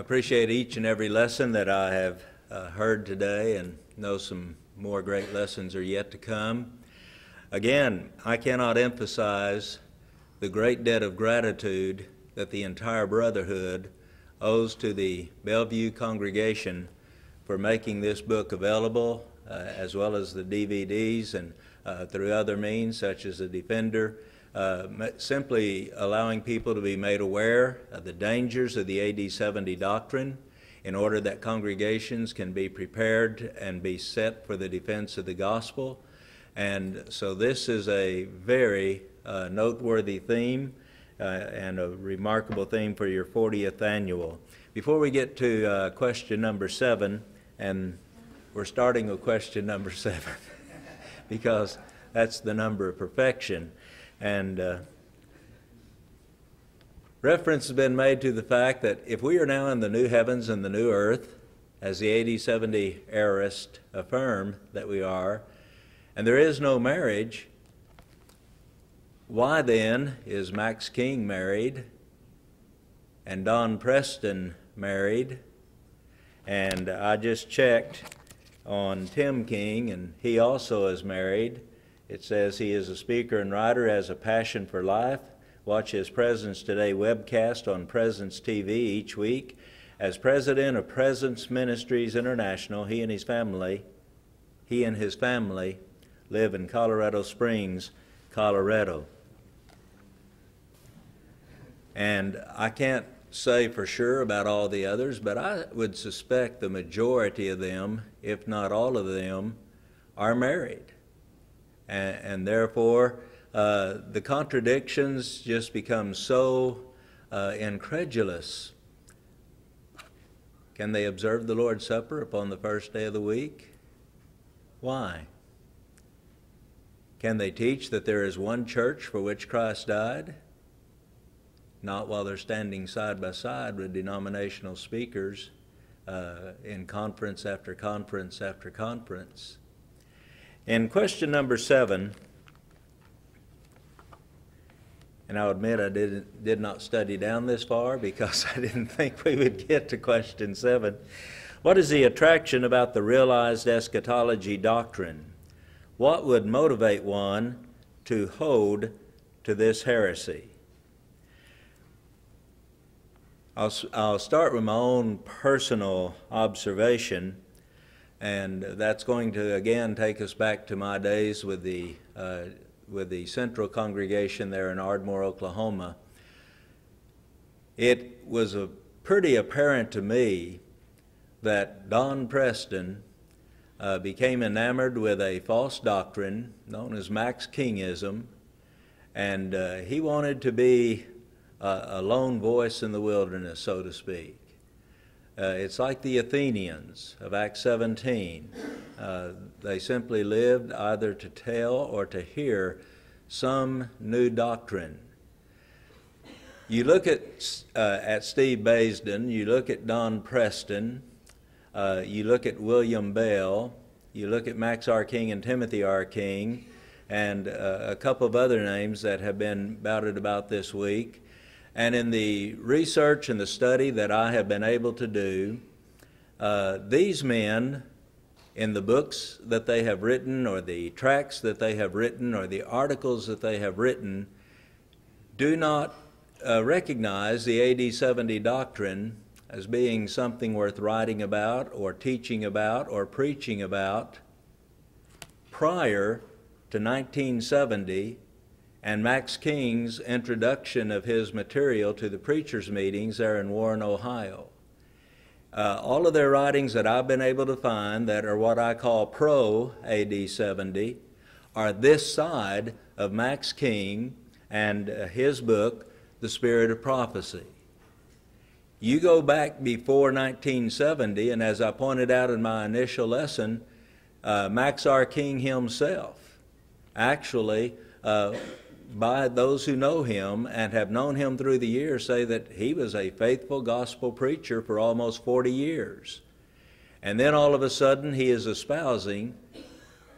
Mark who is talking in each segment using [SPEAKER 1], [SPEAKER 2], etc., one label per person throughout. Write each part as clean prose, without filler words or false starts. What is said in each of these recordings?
[SPEAKER 1] appreciate each and every lesson that I have heard today, and know some more great lessons are yet to come. Again, I cannot emphasize the great debt of gratitude that the entire Brotherhood owes to the Bellevue congregation for making this book available, as well as the DVDs and through other means such as the Defender, simply allowing people to be made aware of the dangers of the AD 70 doctrine in order that congregations can be prepared and be set for the defense of the gospel. And so this is a very noteworthy theme and a remarkable theme for your 40th annual. Before we get to question number 7, and we're starting with question number 7 because that's the number of perfection. And reference has been made to the fact that if we are now in the new heavens and the new earth, as the AD 70 aorists affirm that we are, and there is no marriage, why then is Max King married and Don Preston married? And I just checked on Tim King, and he also is married. It says he is a speaker and writer, has a passion for life. Watch his Presence Today webcast on Presence TV each week. As president of Presence Ministries International, he and his family live in Colorado Springs, Colorado. And I can't say for sure about all the others, but I would suspect the majority of them, if not all of them, are married. And therefore, the contradictions just become so incredulous. Can they observe the Lord's Supper upon the first day of the week? Why? Can they teach that there is one church for which Christ died? Not while they're standing side by side with denominational speakers in conference after conference after conference. In question number 7, and I'll admit I did not study down this far because I didn't think we would get to question 7. What is the attraction about the realized eschatology doctrine? What would motivate one to hold to this heresy? I'll start with my own personal observation, and that's going to again take us back to my days with the Central Congregation there in Ardmore, Oklahoma. It was pretty apparent to me that Don Preston became enamored with a false doctrine known as Max Kingism, and he wanted to be a lone voice in the wilderness, so to speak. It's like the Athenians of Acts 17. They simply lived either to tell or to hear some new doctrine. You look at Steve Baisden, you look at Don Preston, you look at William Bell, you look at Max R. King and Timothy R. King, and a couple of other names that have been batted about this week. And in the research and the study that I have been able to do, these men, in the books that they have written, or the tracts that they have written, or the articles that they have written, do not recognize the AD 70 doctrine as being something worth writing about, or teaching about, or preaching about prior to 1970 and Max King's introduction of his material to the preachers' meetings there in Warren, Ohio. All of their writings that I've been able to find that are what I call pro-AD 70 are this side of Max King and his book, The Spirit of Prophecy. You go back before 1970, and as I pointed out in my initial lesson, Max R. King himself actually by those who know him and have known him through the years say that he was a faithful gospel preacher for almost 40 years. And then all of a sudden he is espousing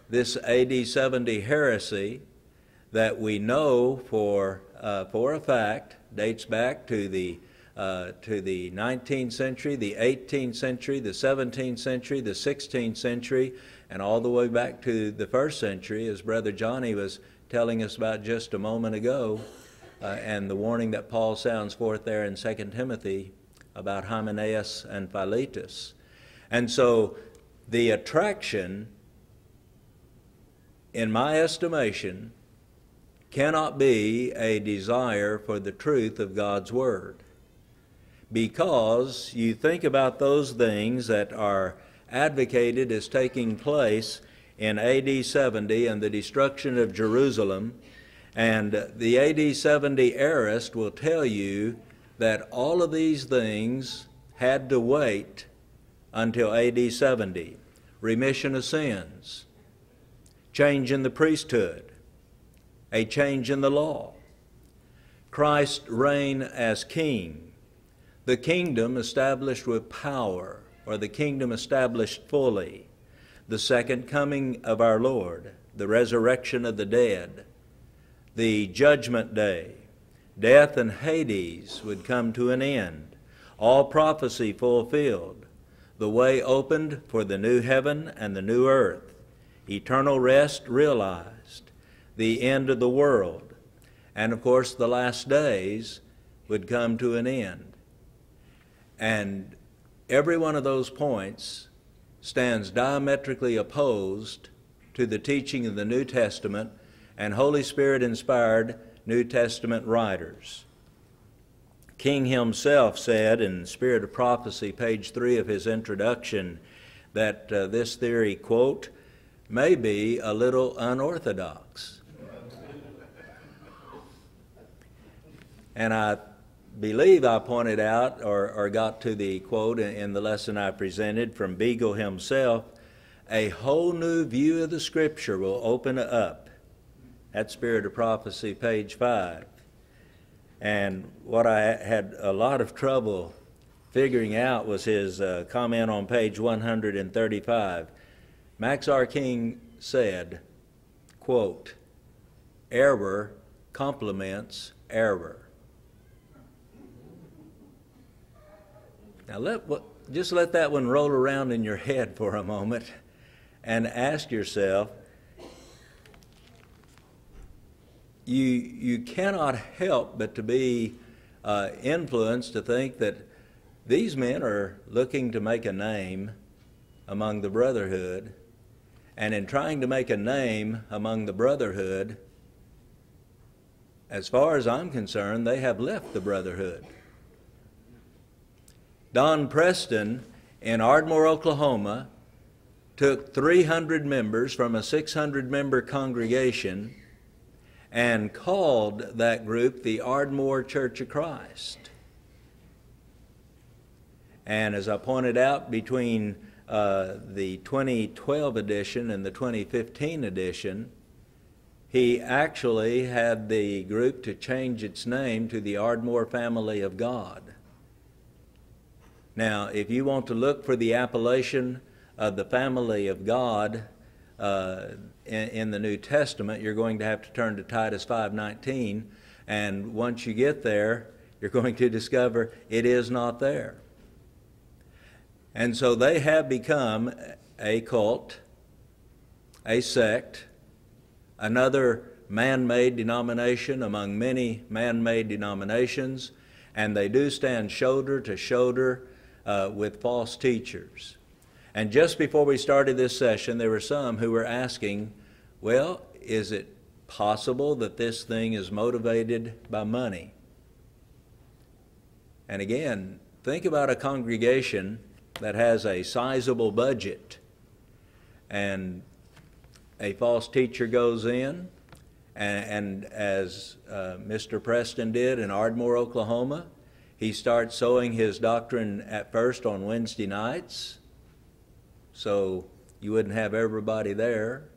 [SPEAKER 1] this AD 70 heresy that we know for a fact dates back to the to the 19th century, the 18th century, the 17th century, the 16th century, and all the way back to the 1st century, as Brother Johnny was telling us about just a moment ago, and the warning that Paul sounds forth there in 2 Timothy about Hymenaeus and Philetus. And so the attraction, in my estimation, cannot be a desire for the truth of God's Word. Because you think about those things that are advocated as taking place in AD 70 and the destruction of Jerusalem, and the AD 70 aorist will tell you that all of these things had to wait until AD 70. Remission of sins, change in the priesthood, a change in the law, Christ's reign as king, the kingdom established with power, or the kingdom established fully, the second coming of our Lord, the resurrection of the dead, the judgment day, death and Hades would come to an end, all prophecy fulfilled, the way opened for the new heaven and the new earth, eternal rest realized, the end of the world, and of course the last days would come to an end. And every one of those points stands diametrically opposed to the teaching of the New Testament and Holy Spirit-inspired New Testament writers. King himself said in Spirit of Prophecy, page 3 of his introduction, that this theory, quote, may be a little unorthodox. And I believe I pointed out or got to the quote in the lesson I presented from Beagle himself, a whole new view of the Scripture will open up. That's Spirit of Prophecy, page 5. And what I had a lot of trouble figuring out was his comment on page 135. Max R. King said, quote, error complements error. Now just let that one roll around in your head for a moment and ask yourself, you cannot help but to be influenced to think that these men are looking to make a name among the brotherhood, and in trying to make a name among the brotherhood, as far as I'm concerned, they have left the brotherhood. Don Preston in Ardmore, Oklahoma, took 300 members from a 600-member congregation and called that group the Ardmore Church of Christ. And as I pointed out, between the 2012 edition and the 2015 edition, he actually had the group to change its name to the Ardmore Family of God. Now, if you want to look for the appellation of the family of God in the New Testament, you're going to have to turn to Titus 5:19, and once you get there, you're going to discover it is not there. And so they have become a cult, a sect, another man-made denomination among many man-made denominations, and they do stand shoulder to shoulder with false teachers. And just before we started this session, there were some who were asking, well, is it possible that this thing is motivated by money? And again, think about a congregation that has a sizable budget, and a false teacher goes in, and as Mr. Preston did in Ardmore, Oklahoma, he starts sowing his doctrine at first on Wednesday nights, so you wouldn't have everybody there.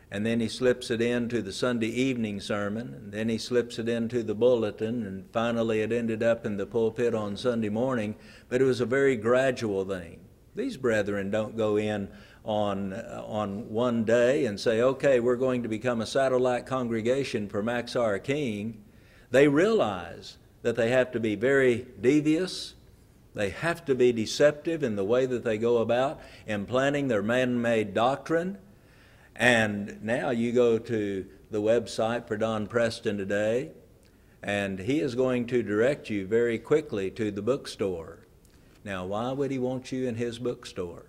[SPEAKER 1] And then he slips it into the Sunday evening sermon, and then he slips it into the bulletin, and finally it ended up in the pulpit on Sunday morning. But it was a very gradual thing. These brethren don't go in on one day and say, okay, we're going to become a satellite congregation for Max R. King. They realize that they have to be very devious. They have to be deceptive in the way that they go about implanting their man-made doctrine. And now you go to the website for Don Preston today, and he is going to direct you very quickly to the bookstore. Now, why would he want you in his bookstore?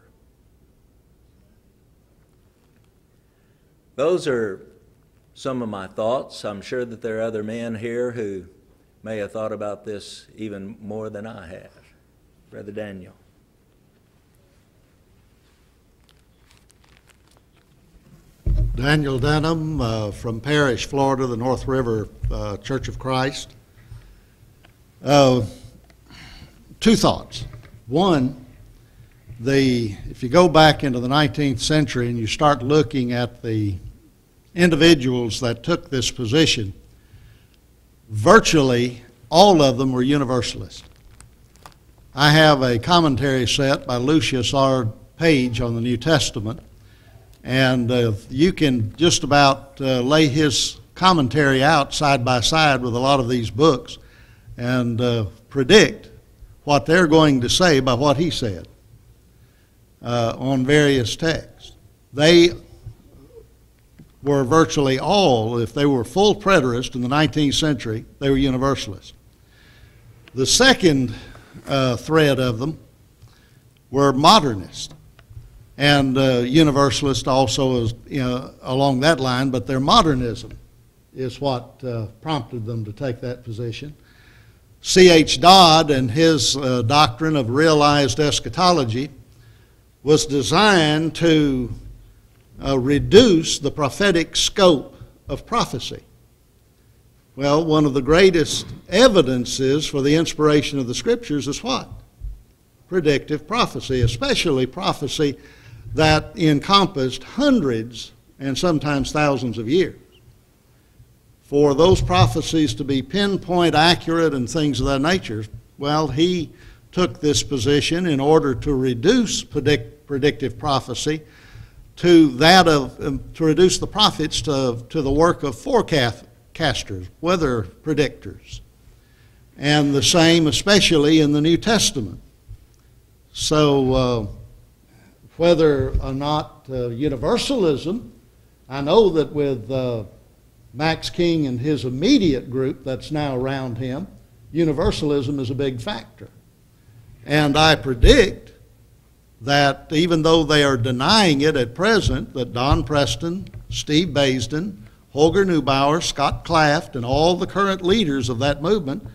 [SPEAKER 1] Those are some of my thoughts. I'm sure that there are other men here who may have thought about this even more than I have. Brother Daniel.
[SPEAKER 2] Daniel Denham from Parrish, Florida, the North River Church of Christ. Two thoughts. One, if you go back into the 19th century and you start looking at the individuals that took this position, virtually all of them were Universalists. I have a commentary set by Lucius R. Page on the New Testament, and you can just about lay his commentary out side by side with a lot of these books and predict what they're going to say by what he said on various texts. They were virtually all, if they were full preterists in the 19th century, they were Universalists. The second thread of them were modernists. And Universalist also is along that line, but their modernism is what prompted them to take that position. C.H. Dodd and his doctrine of realized eschatology was designed to reduce the prophetic scope of prophecy. Well, one of the greatest evidences for the inspiration of the Scriptures is what? Predictive prophecy, especially prophecy that encompassed hundreds and sometimes thousands of years. For those prophecies to be pinpoint accurate and things of that nature, well, he took this position in order to reduce predictive prophecy to that of, to reduce the prophets to the work of forecasters, weather predictors, and the same especially in the New Testament. So whether or not Universalism, I know that with Max King and his immediate group that's now around him, Universalism is a big factor. And I predict that even though they are denying it at present, that Don Preston, Steve Basden, Holger Neubauer, Scott Claft, and all the current leaders of that movement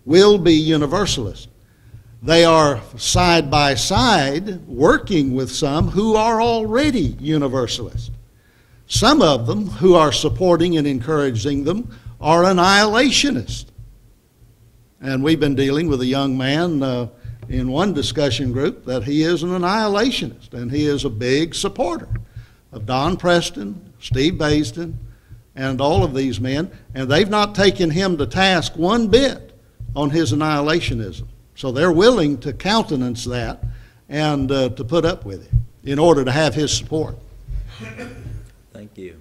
[SPEAKER 2] will be Universalists. They are side by side working with some who are already Universalists. Some of them who are supporting and encouraging them are annihilationists. And we've been dealing with a young man in one discussion group that he is an annihilationist, and he is a big supporter of Don Preston, Steve Basden, and all of these men, and they've not taken him to task one bit on his annihilationism. So they're willing to countenance that and to put up with it in order to have his support.
[SPEAKER 1] Thank you.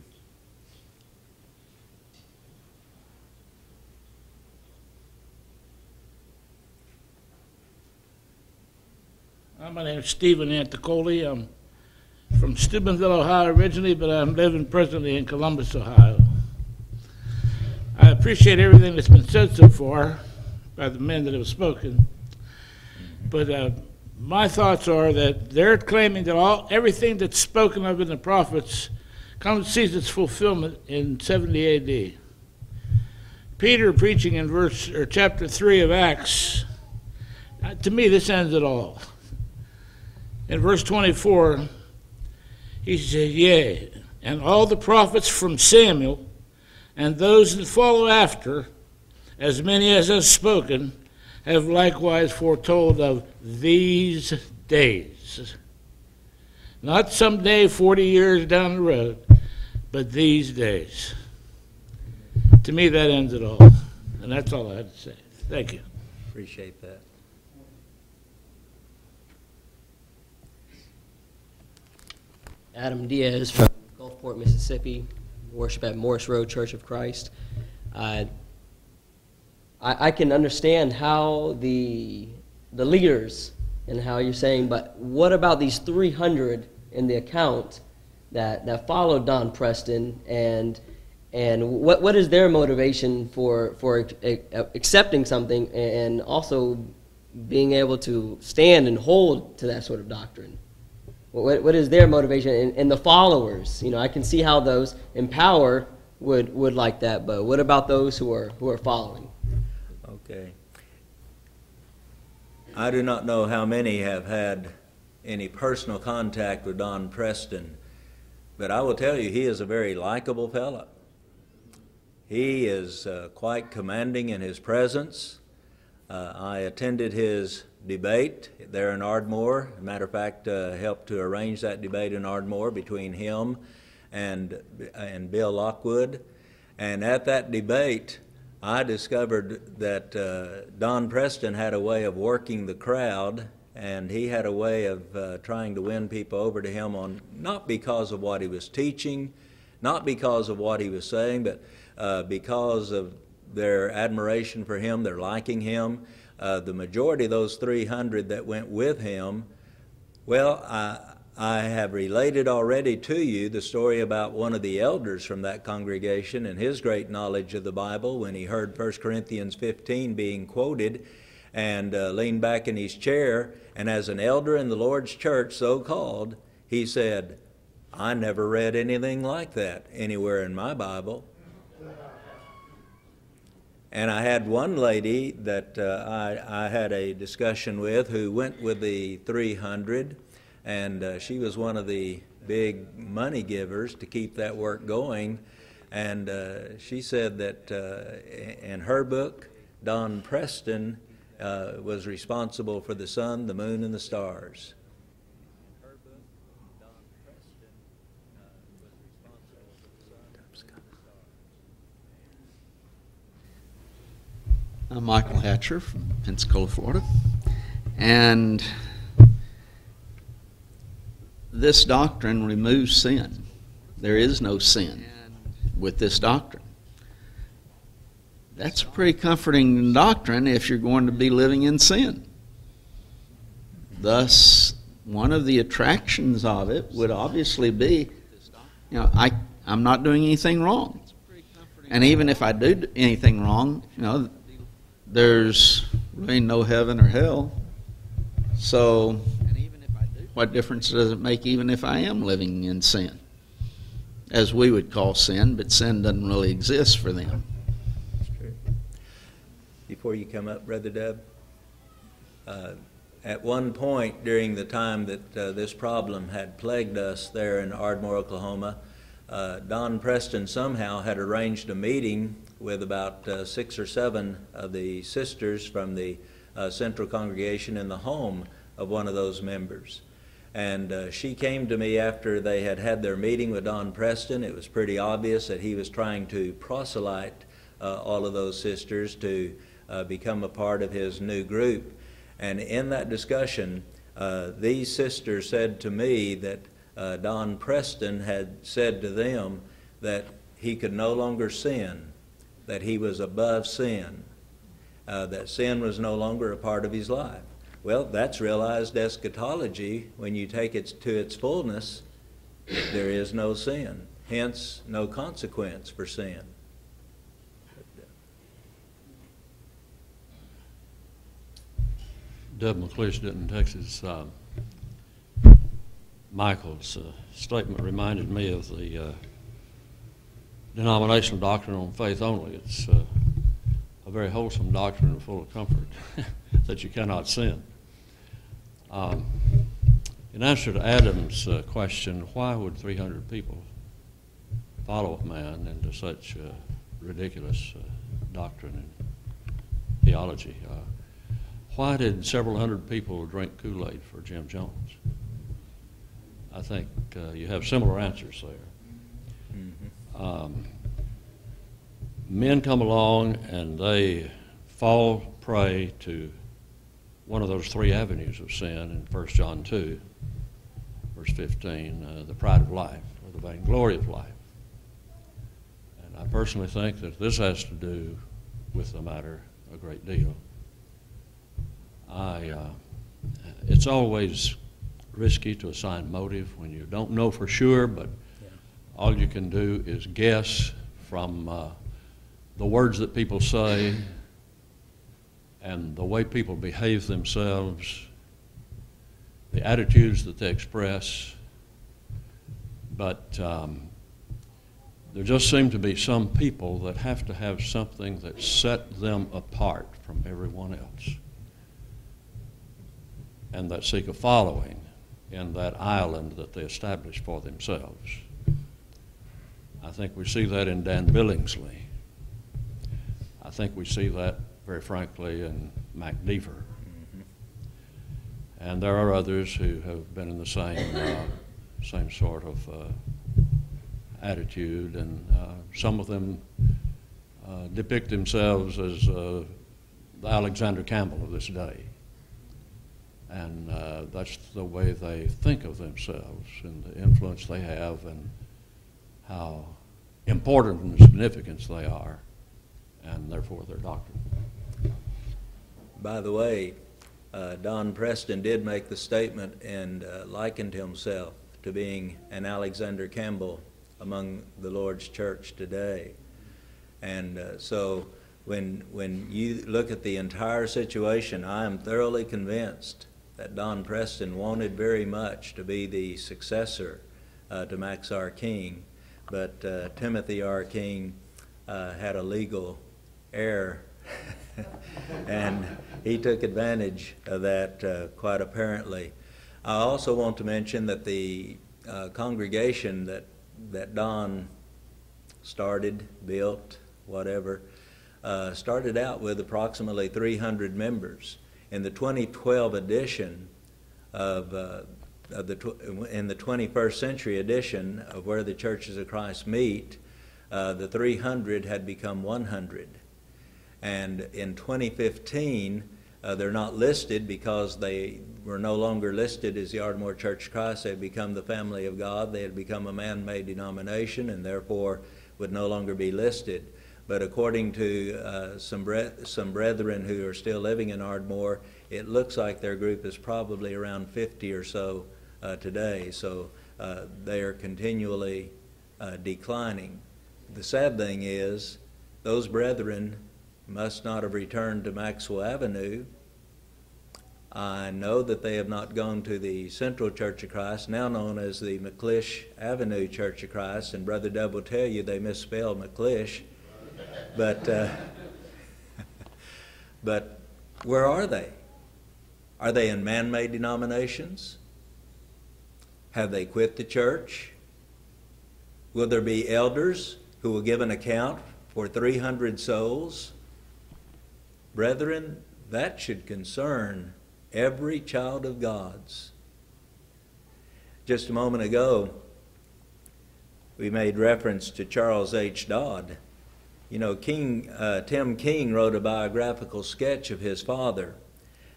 [SPEAKER 3] My name is Stephen Anticoli. I'm from Steubenville, Ohio originally, but I'm living presently in Columbus, Ohio. I appreciate everything that's been said so far by the men that have spoken, but my thoughts are that they're claiming that everything that's spoken of in the prophets sees its fulfillment in 70 A.D. Peter preaching in chapter 3 of Acts, to me this ends it all. In verse 24, he said, "Yea, and all the prophets from Samuel and those that follow after, as many as have spoken, have likewise foretold of these days." Not someday 40 years down the road, but these days. To me, that ends it all. And that's all I had to say. Thank you.
[SPEAKER 1] Appreciate that.
[SPEAKER 4] Adam Diaz from Gulfport, Mississippi, worship at Morris Road Church of Christ. I can understand how the leaders and how you're saying, but what about these 300 in the account that followed Don Preston, and what is their motivation for accepting something and also being able to stand and hold to that sort of doctrine? What is their motivation? And the followers, I can see how those in power would like that, but what about those who are following?
[SPEAKER 1] Okay. I do not know how many have had any personal contact with Don Preston, but I will tell you he is a very likable fellow. He is quite commanding in his presence. I attended his debate there in Ardmore. As a matter of fact, helped to arrange that debate in Ardmore between him and Bill Lockwood. And at that debate, I discovered that Don Preston had a way of working the crowd, and he had a way of trying to win people over to him on not because of what he was teaching, not because of what he was saying, but because of their admiration for him, their liking him. The majority of those 300 that went with him, well, I have related already to you the story about one of the elders from that congregation and his great knowledge of the Bible when he heard 1 Corinthians 15 being quoted and leaned back in his chair, and as an elder in the Lord's church, so-called, he said, "I never read anything like that anywhere in my Bible." And I had one lady that I had a discussion with who went with the 300, and she was one of the big money givers to keep that work going. And she said that in her book, Don Preston was responsible for the sun, the moon, and the stars.
[SPEAKER 5] I'm Michael Hatcher from Pensacola, Florida, and this doctrine removes sin. There is no sin with this doctrine. That's a pretty comforting doctrine if you're going to be living in sin. Thus, one of the attractions of it would obviously be, I'm not doing anything wrong. And even if I do anything wrong, there's really no heaven or hell. So what difference does it make even if I am living in sin? As we would call sin, but sin doesn't really exist for them.
[SPEAKER 1] That's true. Before you come up, Brother Deb, at one point during the time that this problem had plagued us there in Ardmore, Oklahoma, Don Preston somehow had arranged a meeting with about 6 or 7 of the sisters from the Central Congregation in the home of one of those members. And she came to me after they had had their meeting with Don Preston. It was pretty obvious that he was trying to proselyte all of those sisters to become a part of his new group. And in that discussion, these sisters said to me that Don Preston had said to them that he could no longer sin, that he was above sin, that sin was no longer a part of his life. Well, that's realized eschatology. When you take it to its fullness, there is no sin, hence no consequence for sin.
[SPEAKER 6] Deb McLeish, Denton, Texas. Michael's statement reminded me of the denominational doctrine on faith only. It's a very wholesome doctrine and full of comfort that you cannot sin. In answer to Adam's question, why would 300 people follow a man into such ridiculous doctrine and theology? Why did several hundred people drink Kool-Aid for Jim Jones? I think you have similar answers there. Mm-hmm. Men come along and they fall prey to one of those 3 avenues of sin in 1 John 2, verse 15, the pride of life, or the vainglory of life. And I personally think that this has to do with the matter a great deal. It's always risky to assign motive when you don't know for sure, but all you can do is guess from the words that people say and the way people behave themselves, the attitudes that they express. But there just seem to be some people that have to have something that set them apart from everyone else, and that seek a following in that island that they establish for themselves. I think we see that in Dan Billingsley. I think we see that, very frankly, in Mac Deaver. Mm-hmm. And there are others who have been in the same sort of attitude, and some of them depict themselves as the Alexander Campbell of this day. And that's the way they think of themselves and the influence they have and how important and significant they are, and therefore their doctrine.
[SPEAKER 1] By the way, Don Preston did make the statement and likened himself to being an Alexander Campbell among the Lord's church today. And so when you look at the entire situation, I am thoroughly convinced that Don Preston wanted very much to be the successor to Max R. King, but Timothy R. King had a legal error and he took advantage of that quite apparently. I also want to mention that the congregation that Don started, built, whatever, started out with approximately 300 members. In the 2012 edition in the 21st century edition of Where the Churches of Christ Meet, the 300 had become 100. And in 2015, they're not listed because they were no longer listed as the Ardmore Church of Christ. They had become the family of God. They had become a man-made denomination and therefore would no longer be listed. But according to some brethren who are still living in Ardmore, it looks like their group is probably around 50 or so today. So they are continually declining. The sad thing is those brethren must not have returned to Maxwell Avenue. I know that they have not gone to the Central Church of Christ, now known as the McClish Avenue Church of Christ, and Brother Dub will tell you they misspelled McClish. But but where are they? Are they in man-made denominations? Have they quit the church? Will there be elders who will give an account for 300 souls? Brethren, that should concern every child of God's. Just a moment ago, we made reference to Charles H. Dodd. You know, Tim King wrote a biographical sketch of his father,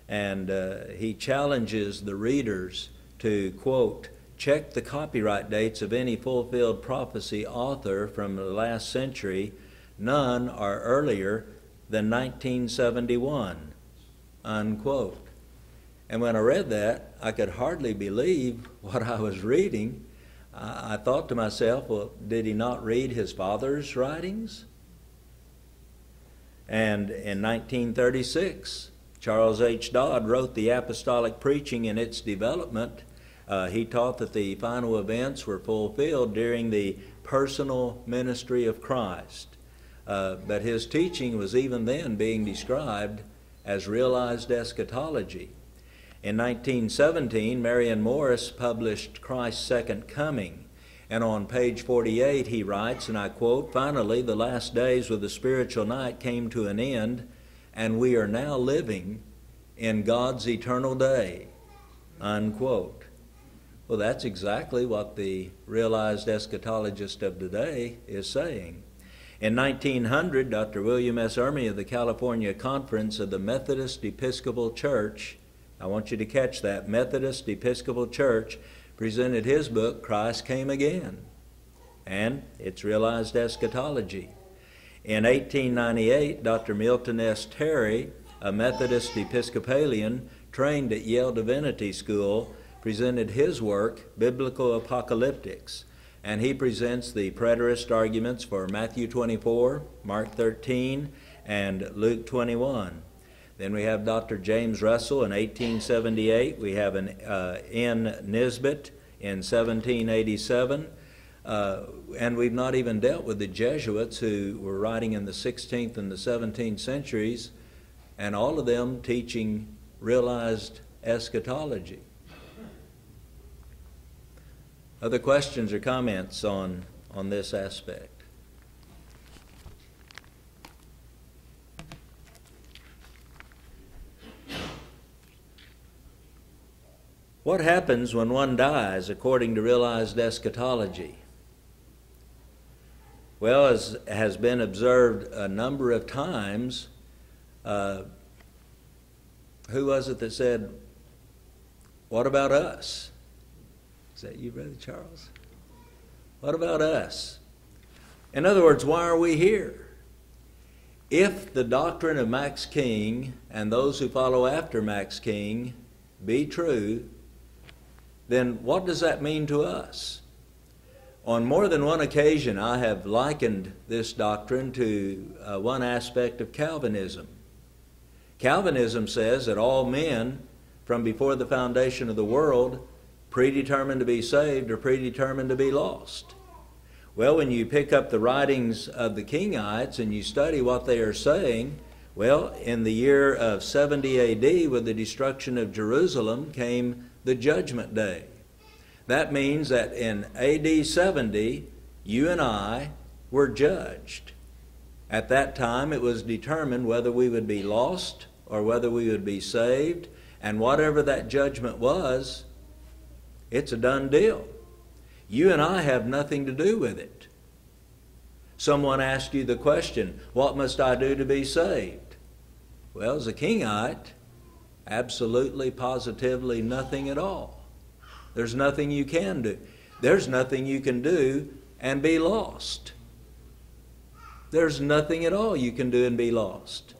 [SPEAKER 1] and he challenges the readers to, quote, check the copyright dates of any fulfilled prophecy author from the last century. None are earlier than 1971, unquote. And when I read that, I could hardly believe what I was reading. I thought to myself, well, did he not read his father's writings? And in 1936, Charles H. Dodd wrote The Apostolic Preaching and Its Development. He taught that the final events were fulfilled during the personal ministry of Christ. But his teaching was even then being described as realized eschatology. In 1917, Marion Morris published Christ's Second Coming, and on page 48 he writes, and I quote, finally the last days with the spiritual night came to an end, and we are now living in God's eternal day, unquote. Well, that's exactly what the realized eschatologist of today is saying. In 1900, Dr. William S. Ermey of the California Conference of the Methodist Episcopal Church, I want you to catch that, Methodist Episcopal Church, presented his book, Christ Came Again, and its realized eschatology. In 1898, Dr. Milton S. Terry, a Methodist Episcopalian trained at Yale Divinity School, presented his work, Biblical Apocalyptics, and he presents the preterist arguments for Matthew 24, Mark 13, and Luke 21. Then we have Dr. James Russell in 1878. We have an N. Nisbet in 1787. And we've not even dealt with the Jesuits who were writing in the 16th and the 17th centuries, and all of them teaching realized eschatology. Other questions or comments on this aspect? What happens when one dies according to realized eschatology? Well, as has been observed a number of times, who was it that said, "What about us?" Is that you, Brother Charles? What about us? In other words, why are we here? If the doctrine of Max King and those who follow after Max King be true, then what does that mean to us? On more than one occasion, I have likened this doctrine to one aspect of Calvinism. Calvinism says that all men, from before the foundation of the world, predetermined to be saved or predetermined to be lost. Well, when you pick up the writings of the Kingites and you study what they are saying, well, in the year of 70 AD, with the destruction of Jerusalem, came the Judgment Day. That means that in AD 70, you and I were judged. At that time, it was determined whether we would be lost or whether we would be saved, and whatever that judgment was, it's a done deal. You and I have nothing to do with it. Someone asked you the question, what must I do to be saved? Well, as a Kingite, absolutely, positively nothing at all. There's nothing you can do. There's nothing you can do and be lost. There's nothing at all you can do and be lost.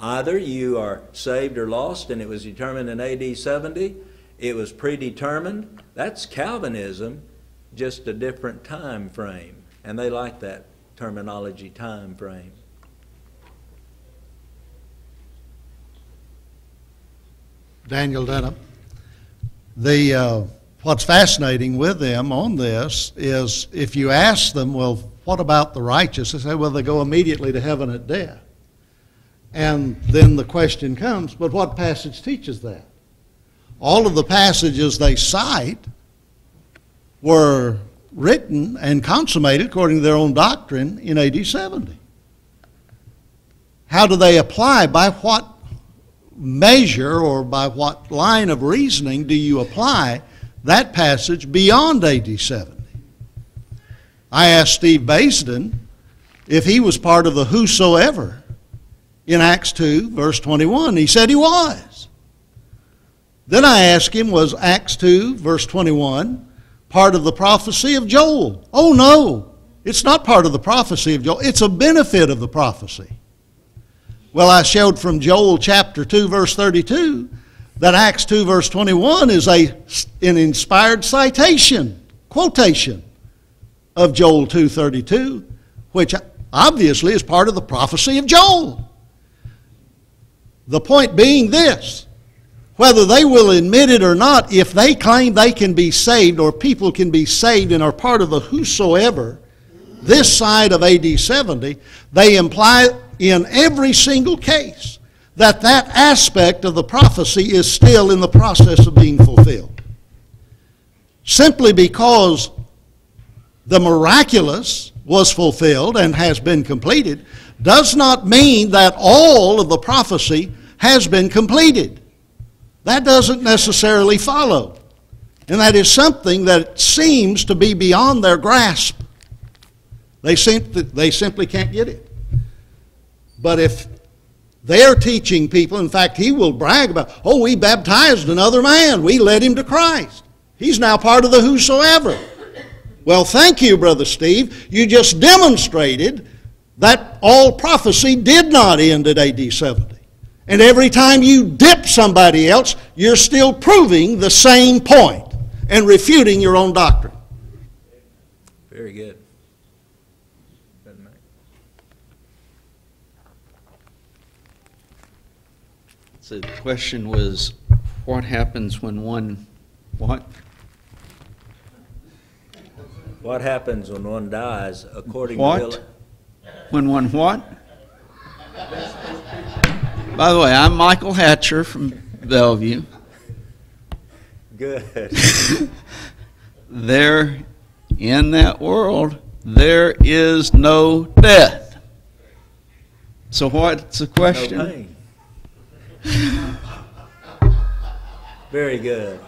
[SPEAKER 1] Either you are saved or lost, and it was determined in AD 70. It was predetermined. That's Calvinism, just a different time frame. And they like that terminology, time frame.
[SPEAKER 2] Daniel Denham. What's fascinating with them on this is if you ask them, well, what about the righteous? They say, well, they go immediately to heaven at death. And then the question comes, but what passage teaches that? All of the passages they cite were written and consummated according to their own doctrine in AD 70. How do they apply? By what measure or by what line of reasoning do you apply that passage beyond AD 70? I asked Steve Basden if he was part of the whosoever in Acts 2, verse 21. He said he was. Then I asked him, was Acts 2, verse 21, part of the prophecy of Joel? Oh, no, it's not part of the prophecy of Joel. It's a benefit of the prophecy. Well, I showed from Joel chapter 2, verse 32, that Acts 2, verse 21 is an inspired citation, quotation of Joel 2:32, which obviously is part of the prophecy of Joel. The point being this: whether they will admit it or not, if they claim they can be saved or people can be saved and are part of the whosoever, this side of AD 70, they imply in every single case that that aspect of the prophecy is still in the process of being fulfilled. Simply because the miraculous was fulfilled and has been completed does not mean that all of the prophecy has been completed. That doesn't necessarily follow. And that is something that seems to be beyond their grasp. They simply can't get it. But if they're teaching people, in fact, he will brag about, oh, we baptized another man. We led him to Christ. He's now part of the whosoever. Well, thank you, Brother Steve. You just demonstrated that all prophecy did not end at AD 70. And every time you dip somebody else, you're still proving the same point and refuting your own doctrine.
[SPEAKER 1] Very good.
[SPEAKER 5] So the question was, what happens when one, what?
[SPEAKER 1] What happens when one dies according
[SPEAKER 5] What?
[SPEAKER 1] to...
[SPEAKER 5] When one what? By the way, I'm Michael Hatcher from Bellevue.
[SPEAKER 1] Good.
[SPEAKER 5] There, in that world, there is no death. So what's the question?
[SPEAKER 1] No pain. Very good.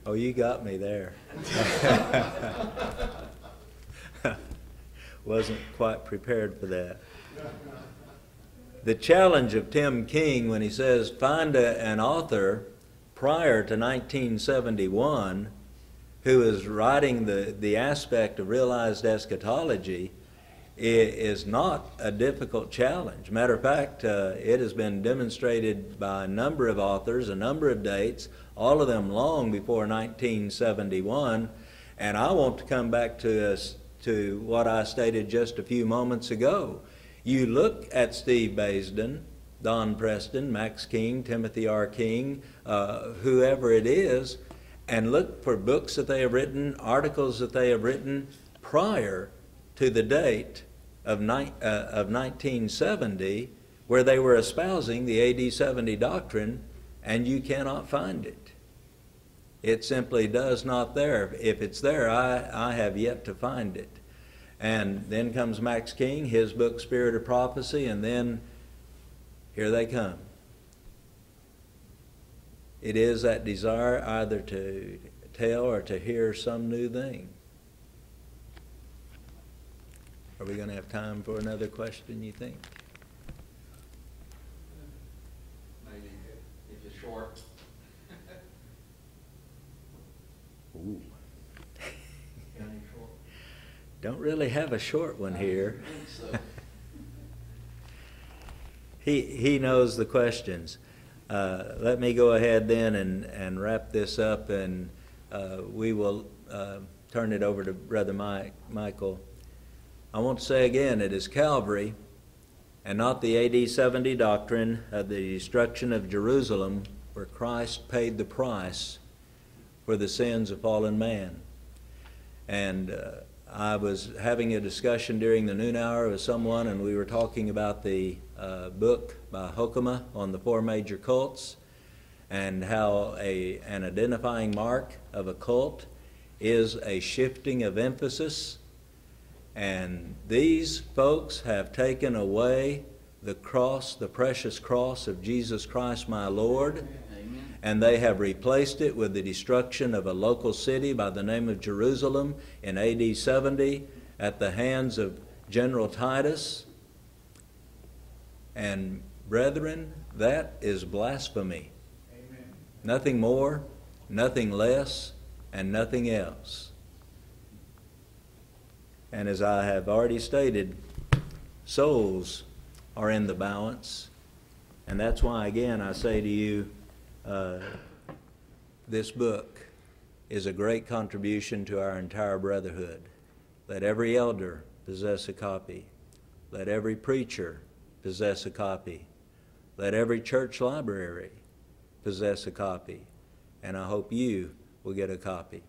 [SPEAKER 1] Oh, you got me there. Wasn't quite prepared for that. The challenge of Tim King when he says find an author prior to 1971 who is writing the aspect of realized eschatology is not a difficult challenge. Matter of fact, it has been demonstrated by a number of authors, a number of dates, all of them long before 1971. And I want to come back to what I stated just a few moments ago. You look at Steve Basden, Don Preston, Max King, Timothy R. King, whoever it is, and look for books that they have written, articles that they have written prior to the date of 1970, where they were espousing the AD 70 doctrine, and you cannot find it. It simply does not there. If it's there, I have yet to find it. And then comes Max King, his book Spirit of Prophecy, and then here they come. It is that desire either to tell or to hear some new thing. Are we going to have time for another question, you think?
[SPEAKER 5] Maybe if it's short.
[SPEAKER 1] Ooh. Don't really have a short one here. He knows the questions. Let me go ahead then and wrap this up, and we will turn it over to Brother Michael. I want to say again, it is Calvary and not the AD 70 doctrine of the destruction of Jerusalem where Christ paid the price for the sins of fallen man. And I was having a discussion during the noon hour with someone, and we were talking about the book by Hokema on the four major cults, and how an identifying mark of a cult is a shifting of emphasis. And these folks have taken away the cross, the precious cross of Jesus Christ my Lord, Amen. And they have replaced it with the destruction of a local city by the name of Jerusalem in AD 70 at the hands of General Titus. And brethren, that is blasphemy. Amen. Nothing more, nothing less, and nothing else. And as I have already stated, souls are in the balance. And that's why, again, I say to you, this book is a great contribution to our entire brotherhood. Let every elder possess a copy. Let every preacher possess a copy. Let every church library possess a copy. And I hope you will get a copy.